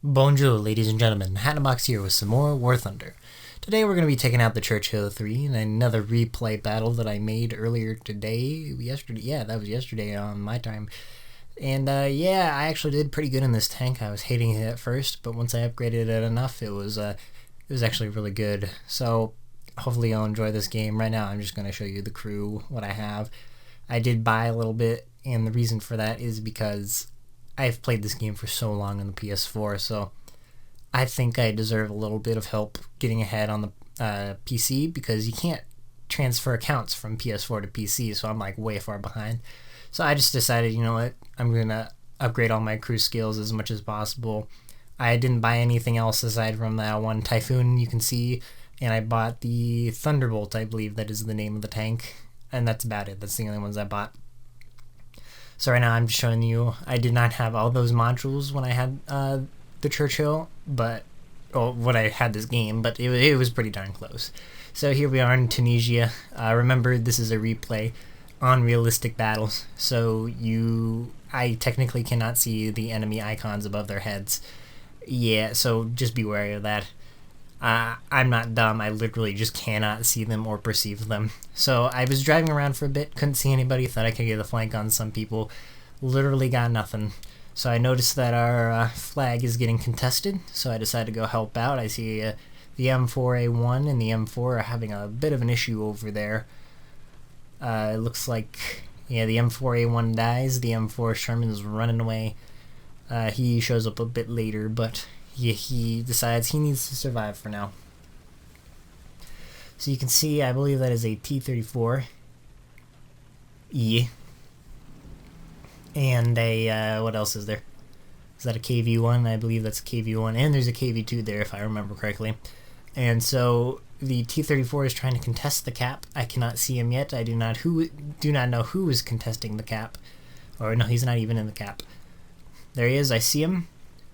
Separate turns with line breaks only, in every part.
Bonjour, ladies and gentlemen. Hatbox here with some more War Thunder. Today we're going to be taking out the Churchill III in another replay battle that I made earlier today. That was yesterday on my time. And I actually did pretty good in this tank. I was hating it at first, but once I upgraded it enough, it was actually really good. So hopefully you'll enjoy this game. Right now I'm just going to show you the crew, what I have. I did buy a little bit, and the reason for that is because I've played this game for so long on the PS4, so I think I deserve a little bit of help getting ahead on the PC, because you can't transfer accounts from PS4 to PC, so I'm like way far behind. So I just decided, you know what, I'm going to upgrade all my crew skills as much as possible. I didn't buy anything else aside from that one Typhoon you can see, and I bought the Thunderbolt, I believe that is the name of the tank, and that's about it. That's the only ones I bought. So right now I'm just showing you, I did not have all those modules when I had the Churchill, when I had this game, but it was pretty darn close. So here we are in Tunisia. Remember, this is a replay on realistic battles, so I technically cannot see the enemy icons above their heads. Yeah, so just be wary of that. I'm not dumb, I literally just cannot see them or perceive them. So I was driving around for a bit, couldn't see anybody, thought I could get a flank on some people, literally got nothing. So I noticed that our flag is getting contested, so I decided to go help out. I see the M4A1 and the M4 are having a bit of an issue over there. It looks like, the M4A1 dies, the M4 Sherman is running away. He shows up a bit later, but he decides he needs to survive for now. So you can see, I believe that is a T-34. And what else is there? Is that a KV-1? I believe that's a KV-1, and there's a KV-2 there if I remember correctly. And so the T-34 is trying to contest the cap. I cannot see him yet. I do not know who is contesting the cap. Or no, he's not even in the cap. There he is, I see him.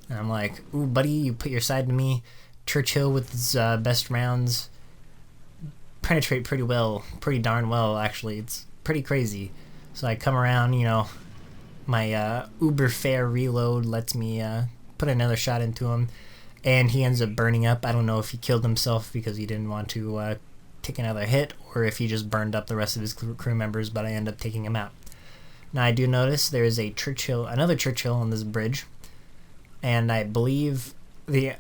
And I'm like, ooh, buddy, you put your side to me. Churchill with his best rounds penetrate pretty darn well, actually. It's pretty crazy. So I come around, my uber fair reload lets me put another shot into him, and he ends up burning up. I don't know if he killed himself because he didn't want to take another hit, or if he just burned up the rest of his crew members, but I end up taking him out. Now I do notice there is another Churchill on this bridge. And I believe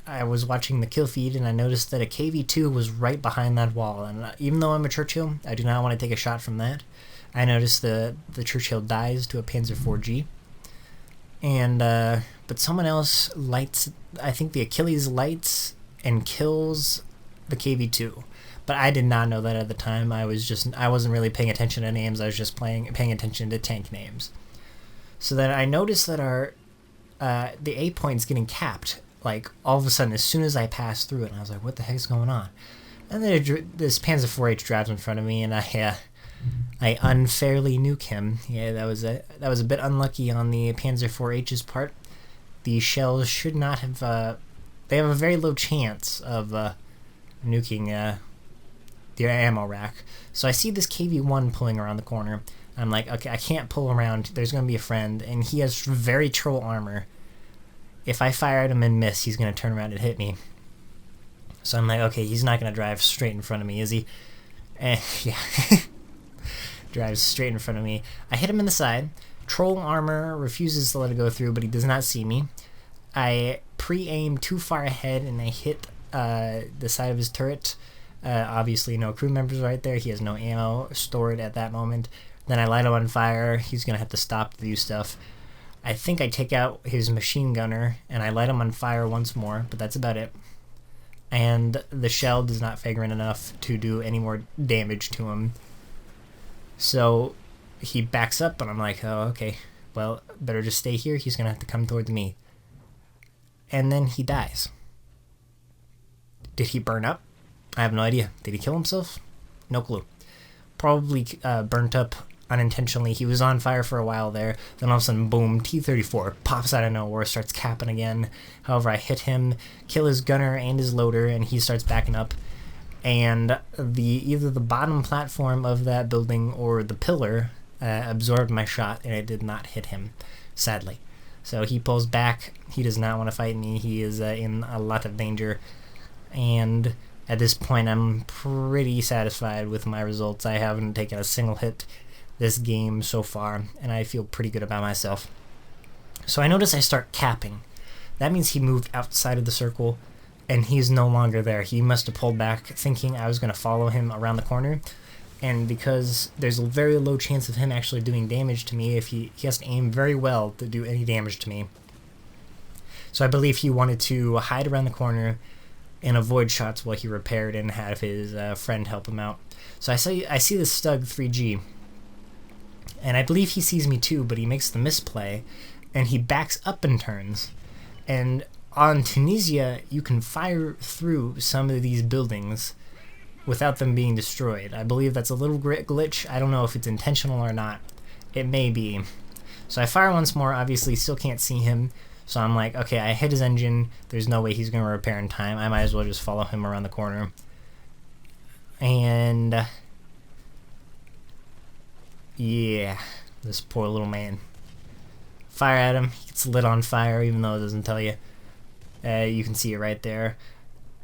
I was watching the kill feed, and I noticed that a KV-2 was right behind that wall. And even though I'm a Churchill, I do not want to take a shot from that. I noticed the Churchill dies to a Panzer IV-G. And but someone else lights, I think the Achilles lights and kills the KV-2. But I did not know that at the time. I wasn't really paying attention to names. I was just paying attention to tank names. So then I noticed that the A point's getting capped, like, all of a sudden, as soon as I passed through it, and I was like, what the heck's going on? And then this Panzer IV-H drives in front of me, and I unfairly nuke him. Yeah, that was a bit unlucky on the Panzer IV-H's part. The shells should not have, they have a very low chance of nuking the ammo rack. So I see this KV-1 pulling around the corner. I'm like, okay, I can't pull around. There's going to be a friend, and he has very troll armor. If I fire at him and miss, he's going to turn around and hit me. So I'm like, okay, he's not going to drive straight in front of me, is he? Yeah. Drives straight in front of me. I hit him in the side. Troll armor refuses to let it go through, but he does not see me. I pre-aim too far ahead, and I hit the side of his turret. Obviously, no crew members right there. He has no ammo stored at that moment. Then I light him on fire. He's going to have to stop to do stuff. I think I take out his machine gunner, and I light him on fire once more, but that's about it. And the shell does not flagrant enough to do any more damage to him. So he backs up, and I'm like, oh, okay. Well, better just stay here. He's going to have to come towards me. And then he dies. Did he burn up? I have no idea. Did he kill himself? No clue. Probably burnt up unintentionally. He was on fire for a while there. Then all of a sudden, boom, T-34 pops out of nowhere, starts capping again. However, I hit him, kill his gunner and his loader, and he starts backing up. And either the bottom platform of that building or the pillar absorbed my shot, and it did not hit him, sadly. So he pulls back. He does not want to fight me. He is in a lot of danger. And at this point, I'm pretty satisfied with my results. I haven't taken a single hit this game so far, and I feel pretty good about myself. So I notice I start capping. That means he moved outside of the circle, and he's no longer there. He must have pulled back, thinking I was going to follow him around the corner. And because there's a very low chance of him actually doing damage to me, if he has to aim very well to do any damage to me. So I believe he wanted to hide around the corner and avoid shots while he repaired and have his friend help him out. So I see this Stug 3G, and I believe he sees me too, but he makes the misplay, and he backs up and turns. And on Tunisia, you can fire through some of these buildings without them being destroyed. I believe that's a little glitch. I don't know if it's intentional or not. It may be. So I fire once more, obviously still can't see him. So I'm like, okay, I hit his engine. There's no way he's going to repair in time. I might as well just follow him around the corner. And yeah, this poor little man. Fire at him. He gets lit on fire, even though it doesn't tell you. You can see it right there.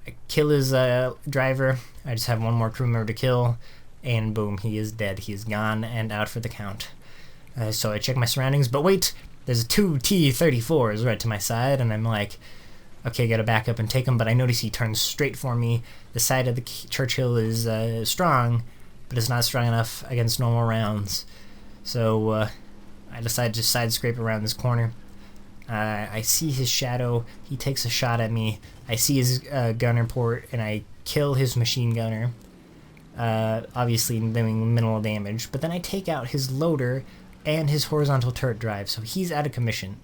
I kill his driver. I just have one more crew member to kill, and boom, he is dead. He is gone and out for the count. So I check my surroundings, but wait, there's two T-34s right to my side, and I'm like, okay, gotta back up and take him, but I notice he turns straight for me. The side of the Churchill is strong, but it's not strong enough against normal rounds. So I decide to side scrape around this corner. I see his shadow. He takes a shot at me. I see his gunner port, and I kill his machine gunner, obviously doing minimal damage. But then I take out his loader and his horizontal turret drive, so he's out of commission.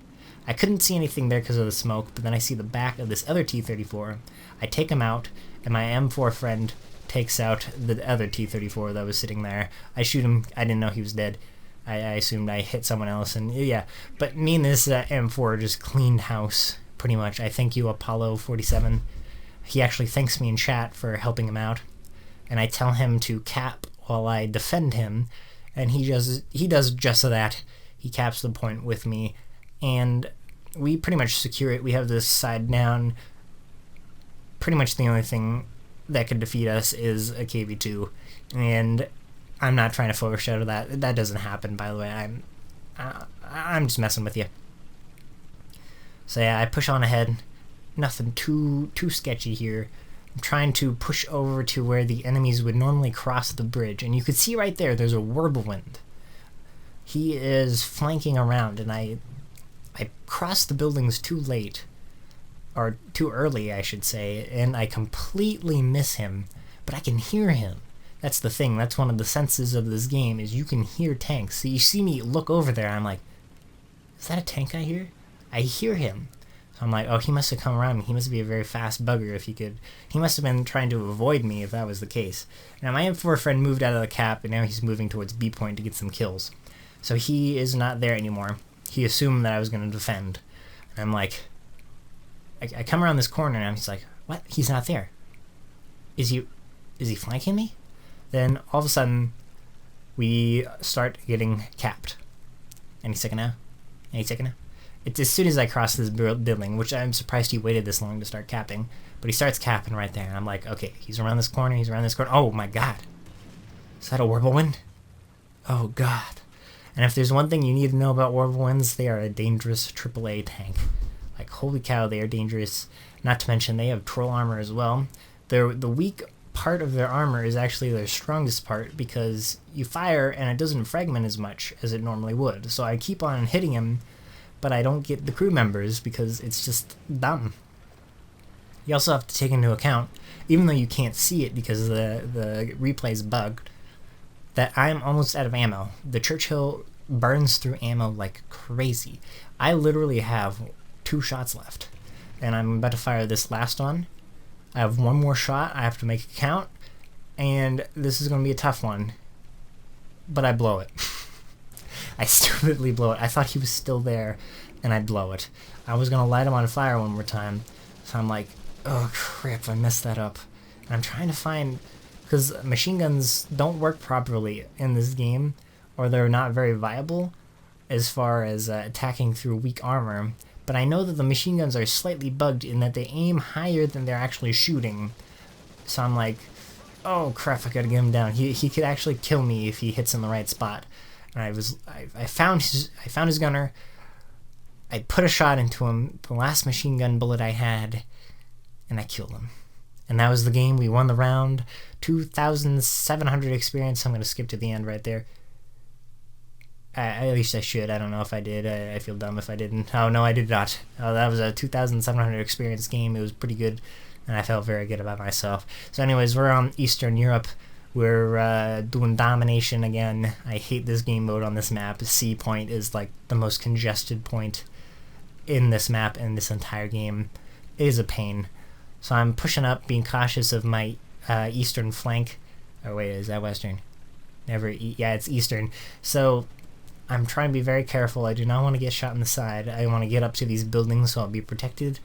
I couldn't see anything there because of the smoke, but then I see the back of this other T-34. I take him out, and my M4 friend takes out the other T-34 that was sitting there. I shoot him. I didn't know he was dead. I assumed I hit someone else, and yeah. But me and this M4 just cleaned house, pretty much. I thank you, Apollo 47. He actually thanks me in chat for helping him out, and I tell him to cap while I defend him, and he does just that. He caps the point with me, and we pretty much secure it. We have this side down. Pretty much the only thing that could defeat us is a KV2, and I'm not trying to foreshadow that. That doesn't happen, by the way. I'm just messing with you. So yeah, I push on ahead. Nothing too sketchy here. I'm trying to push over to where the enemies would normally cross the bridge, and you could see right there's a whirlwind. He is flanking around, and I crossed the buildings too late, or too early, I should say, and I completely miss him, but I can hear him. That's the thing. That's one of the senses of this game, is you can hear tanks. So you see me look over there, I'm like, is that a tank I hear? I hear him. So I'm like, oh, he must have come around me. He must be a very fast bugger if he could. He must have been trying to avoid me if that was the case. Now, my M4 friend moved out of the cap, and now he's moving towards B point to get some kills. So he is not there anymore. He assumed that I was going to defend. And I'm like, I come around this corner, and I'm just like, what? He's not there. Is he flanking me? Then, all of a sudden, we start getting capped. Any second now? Any second now? It's as soon as I cross this building, which I'm surprised he waited this long to start capping, but he starts capping right there, and I'm like, okay, he's around this corner, Oh my god. Is that a whirlwind? Oh god. And if there's one thing you need to know about whirlwinds, they are a dangerous AAA tank. Like, holy cow, they are dangerous. Not to mention, they have troll armor as well. The weak part of their armor is actually their strongest part, because you fire and it doesn't fragment as much as it normally would. So I keep on hitting him, but I don't get the crew members because it's just dumb. You also have to take into account, even though you can't see it because the replay's bugged, that I'm almost out of ammo. The Churchill burns through ammo like crazy. I literally have 2 shots left, and I'm about to fire this last one. I have one more shot. I have to make it count, and this is going to be a tough one, but I blow it. I stupidly blow it. I thought he was still there, and I blow it. I was going to light him on fire one more time, so I'm like, oh crap, I messed that up. And I'm trying to find, because machine guns don't work properly in this game, or they're not very viable, as far as attacking through weak armor, but I know that the machine guns are slightly bugged in that they aim higher than they're actually shooting. So I'm like, oh crap, I gotta get him down. He could actually kill me if he hits in the right spot. And I found his gunner. I put a shot into him, the last machine gun bullet I had, and I killed him. And that was the game. We won the round. 2,700 experience. I'm going to skip to the end right there. At least I should. I don't know if I did. I feel dumb if I didn't. Oh, no, I did not. That was a 2,700 experience game. It was pretty good, and I felt very good about myself. So anyways, we're on Eastern Europe. We're doing domination again. I hate this game mode on this map. C point is like the most congested point in this map and this entire game. It is a pain. So I'm pushing up, being cautious of my eastern flank. Oh wait, is that western? Yeah, it's eastern. So I'm trying to be very careful. I do not want to get shot in the side. I want to get up to these buildings so I'll be protected,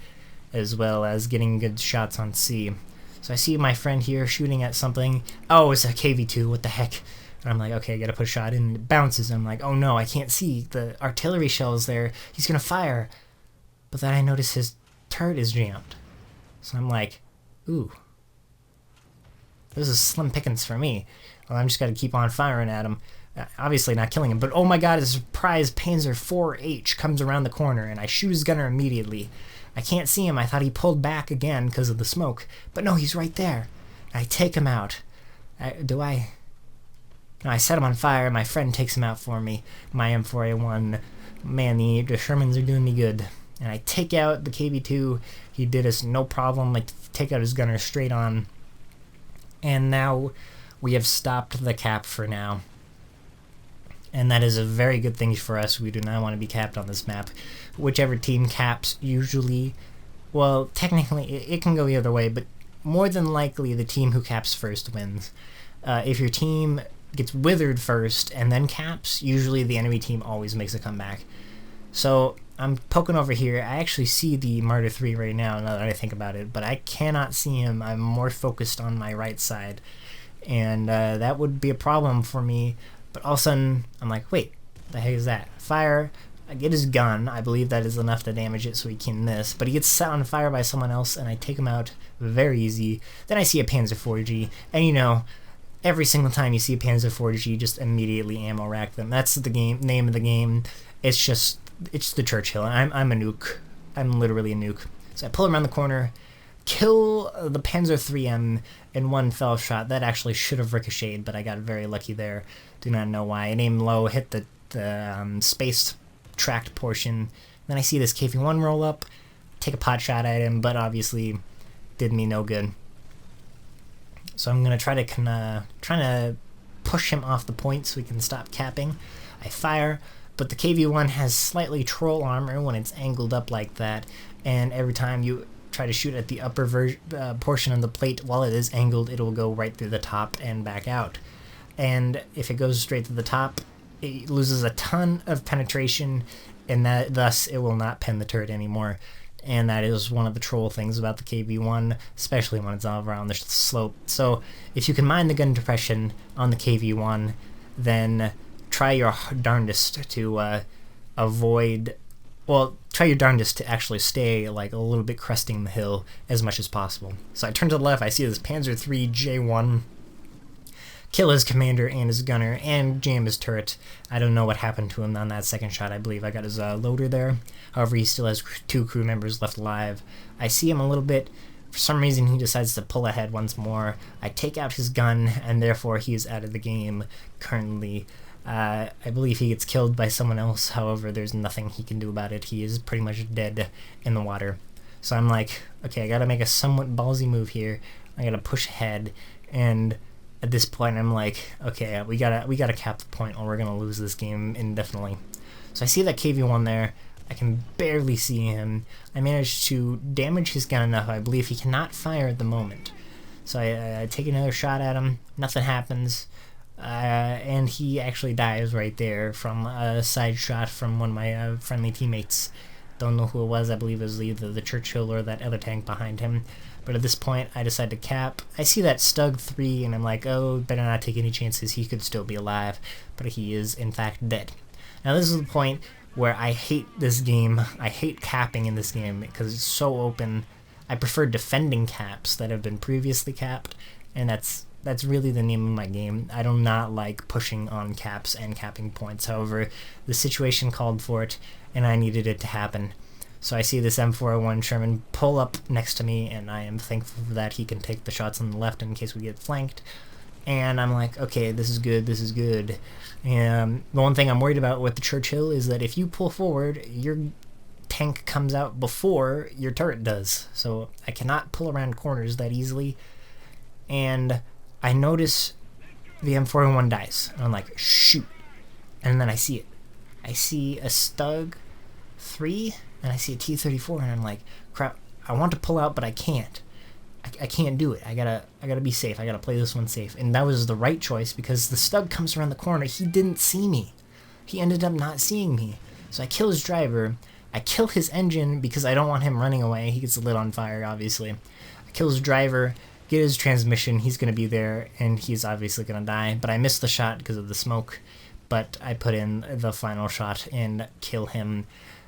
as well as getting good shots on C. So I see my friend here shooting at something. Oh, it's a KV-2. What the heck? And I'm like, okay, I gotta put a shot in. It bounces. I'm like, oh no, I can't see. The artillery shell's there. He's gonna fire. But then I notice his turret is jammed. So I'm like, ooh, this is slim pickings for me. Well, I'm just got to keep on firing at him. Obviously not killing him, but oh my god, a surprise Panzer IV-H comes around the corner, and I shoot his gunner immediately. I can't see him. I thought he pulled back again because of the smoke. But no, he's right there. I take him out. No, I set him on fire. My friend takes him out for me. My M4A1. Man, the Shermans are doing me good. And I take out the KV-2. He did us no problem. I take out his gunner straight on. And now we have stopped the cap for now. And that is a very good thing for us. We do not want to be capped on this map. Whichever team caps usually... Well, technically, it can go the other way, but more than likely the team who caps first wins. If your team gets withered first and then caps, usually the enemy team always makes a comeback. So I'm poking over here. I actually see the Martyr 3 right now that I think about it, but I cannot see him. I'm more focused on my right side, and that would be a problem for me. But all of a sudden, I'm like, wait, what the heck is that? Fire. I get his gun. I believe that is enough to damage it so he can miss, but he gets set on fire by someone else, and I take him out very easy. Then I see a Panzer IV-G, and you know, every single time you see a Panzer IV-G, just immediately ammo rack them. That's the name of the game. It's the Churchill. I'm a nuke. I'm literally a nuke. So I pull him around the corner, kill the Panzer IIIM in one fell shot. That actually should have ricocheted, but I got very lucky there. Do not know why. I aimed low, hit the space tracked portion. Then I see this KV-1 roll up, take a pot shot at him, but obviously did me no good. So I'm gonna try to push him off the point so we can stop capping. I fire, but the KV-1 has slightly troll armor when it's angled up like that, and every time you try to shoot at the upper portion of the plate while it is angled, it will go right through the top and back out. And if it goes straight to the top, it loses a ton of penetration, and thus it will not pen the turret anymore. And that is one of the troll things about the KV-1, especially when it's all around the slope. So if you can mind the gun depression on the KV-1, then try your darndest to try your darndest to actually stay like a little bit cresting the hill as much as possible. So I turn to the left, I see this Panzer III J1 kill his commander and his gunner and jam his turret. I don't know what happened to him on that second shot. I believe I got his loader there. However, he still has 2 crew members left alive. I see him a little bit. For some reason, he decides to pull ahead once more. I take out his gun, and therefore he is out of the game currently. I believe he gets killed by someone else. However, there's nothing he can do about it. He is pretty much dead in the water. So I'm like, okay, I gotta make a somewhat ballsy move here. I gotta push ahead, and at this point I'm like, okay, we gotta cap the point or we're gonna lose this game indefinitely. So I see that KV-1 there. I can barely see him. I managed to damage his gun enough. I believe he cannot fire at the moment. So I take another shot at him. Nothing happens. And he actually dies right there from a side shot from one of my friendly teammates. Don't know who it was. I believe it was either the Churchill or that other tank behind him. But at this point, I decide to cap. I see that Stug 3, and I'm like, oh, better not take any chances. He could still be alive. But he is, in fact, dead. Now this is the point where I hate this game. I hate capping in this game because it's so open. I prefer defending caps that have been previously capped, and that's really the name of my game. I do not like pushing on caps and capping points. However, the situation called for it, and I needed it to happen. So I see this M401 Sherman pull up next to me, and I am thankful for that. He can take the shots on the left in case we get flanked. And I'm like, okay, this is good, this is good. And the one thing I'm worried about with the Churchill is that if you pull forward, your tank comes out before your turret does. So I cannot pull around corners that easily. And I notice the M401 dies. And I'm like, shoot. And then I see it. I see a Stug 3, and I see a T-34, and I'm like, crap, I want to pull out, but I can't. I can't do it. I gotta be safe. I gotta play this one safe. And that was the right choice because the Stug comes around the corner. He didn't see me. He ended up not seeing me. So I kill his driver. I kill his engine because I don't want him running away. He gets lit on fire, obviously. I kill his driver, get his transmission. He's gonna be there, and he's obviously gonna die. But I missed the shot because of the smoke. But I put in the final shot and kill him.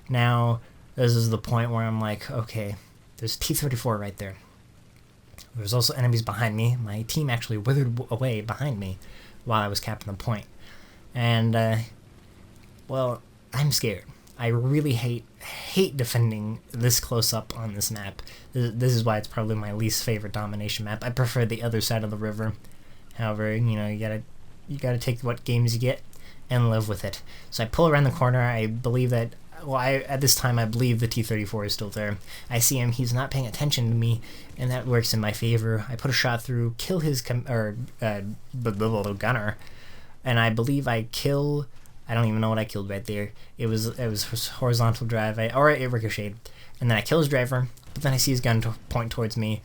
Now, this is the point where I'm like, okay, there's T-34 right there. There's also enemies behind me. My team actually withered away behind me while I was capping the point. And, well, I'm scared. I really hate defending this close up on this map. This is why it's probably my least favorite domination map. I prefer the other side of the river. However, you know, you gotta take what games you get and live with it. So I pull around the corner. I believe that, well, at this time I believe the T-34 is still there. I see him. He's not paying attention to me, and that works in my favor. I put a shot through, kill his gunner, and I believe I kill. I don't even know what I killed right there. It was horizontal drive. It ricocheted, and then I kill his driver. But then I see his gun point towards me,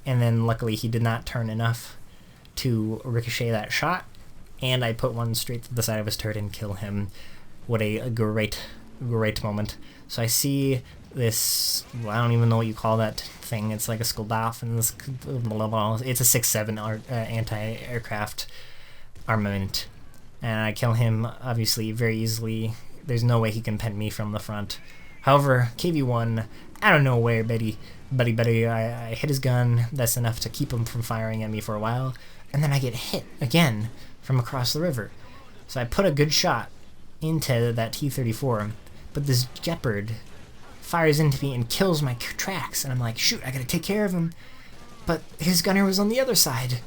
and then luckily he did not turn enough to ricochet that shot, and I put one straight to the side of his turret and kill him. What a great moment. So I see this, well, I don't even know what you call that thing. It's like a Skoldaff, and this, it's a 6.7 anti-aircraft armament. And I kill him, obviously, very easily. There's no way he can pen me from the front. However, KV-1, out of nowhere, I hit his gun. That's enough to keep him from firing at me for a while. And then I get hit again from across the river. So I put a good shot into that T-34, but this Jeopard fires into me and kills my tracks, and I'm like, shoot, I gotta take care of him. But his gunner was on the other side,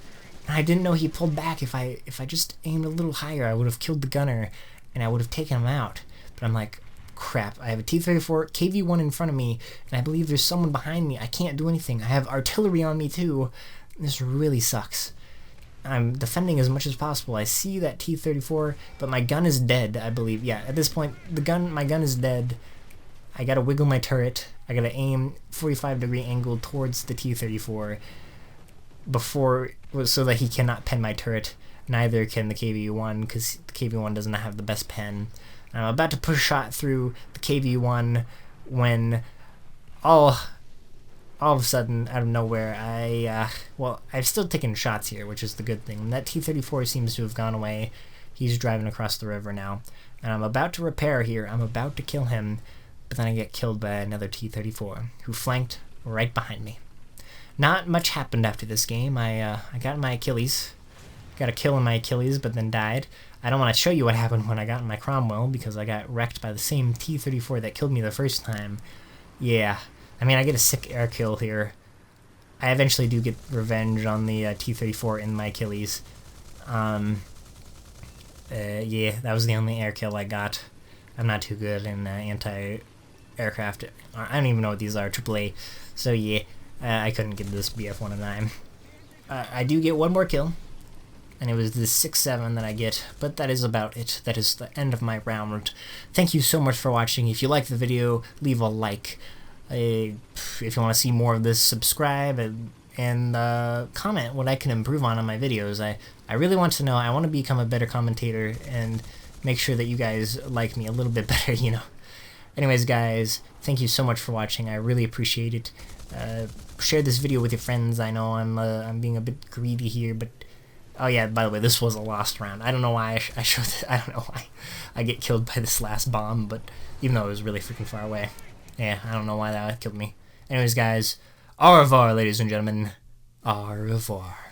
and I didn't know he pulled back. If I just aimed a little higher, I would have killed the gunner, and I would have taken him out. But I'm like, crap, I have a T-34, KV-1 in front of me, and I believe there's someone behind me. I can't do anything. I have artillery on me too. This really sucks. I'm defending as much as possible. I see that T-34, but my gun is dead, I believe. Yeah, at this point, my gun is dead. I gotta wiggle my turret. I gotta aim 45-degree angle towards the T-34 so that he cannot pen my turret. Neither can the KV-1, because the KV-1 does not have the best pen. I'm about to push a shot through the KV-1 when all of a sudden, out of nowhere, I've still taken shots here, which is the good thing. And that T-34 seems to have gone away. He's driving across the river now. And I'm about to repair here. I'm about to kill him, but then I get killed by another T-34, who flanked right behind me. Not much happened after this game. I got my Achilles. Got a kill in my Achilles, but then died. I don't want to show you what happened when I got in my Cromwell, because I got wrecked by the same T-34 that killed me the first time. Yeah. I mean, I get a sick air kill here. I eventually do get revenge on the T-34 in my Achilles. Yeah, that was the only air kill I got. I'm not too good in anti-aircraft. I don't even know what these are, AAA. So yeah, I couldn't get this BF-109. I do get one more kill, and it was the 6-7 that I get, but that is about it. That is the end of my round. Thank you so much for watching. If you liked the video, leave a like. If you want to see more of this, subscribe and comment what I can improve on my videos. I really want to know. I want to become a better commentator and make sure that you guys like me a little bit better, you know. Anyways, guys, thank you so much for watching. I really appreciate it. Share this video with your friends. I know I'm being a bit greedy here, but Oh yeah, by the way, this was a lost round. I don't know why I showed it. I don't know why I get killed by this last bomb, but even though it was really freaking far away. Yeah, I don't know why that killed me. Anyways, guys, au revoir, ladies and gentlemen. Au revoir.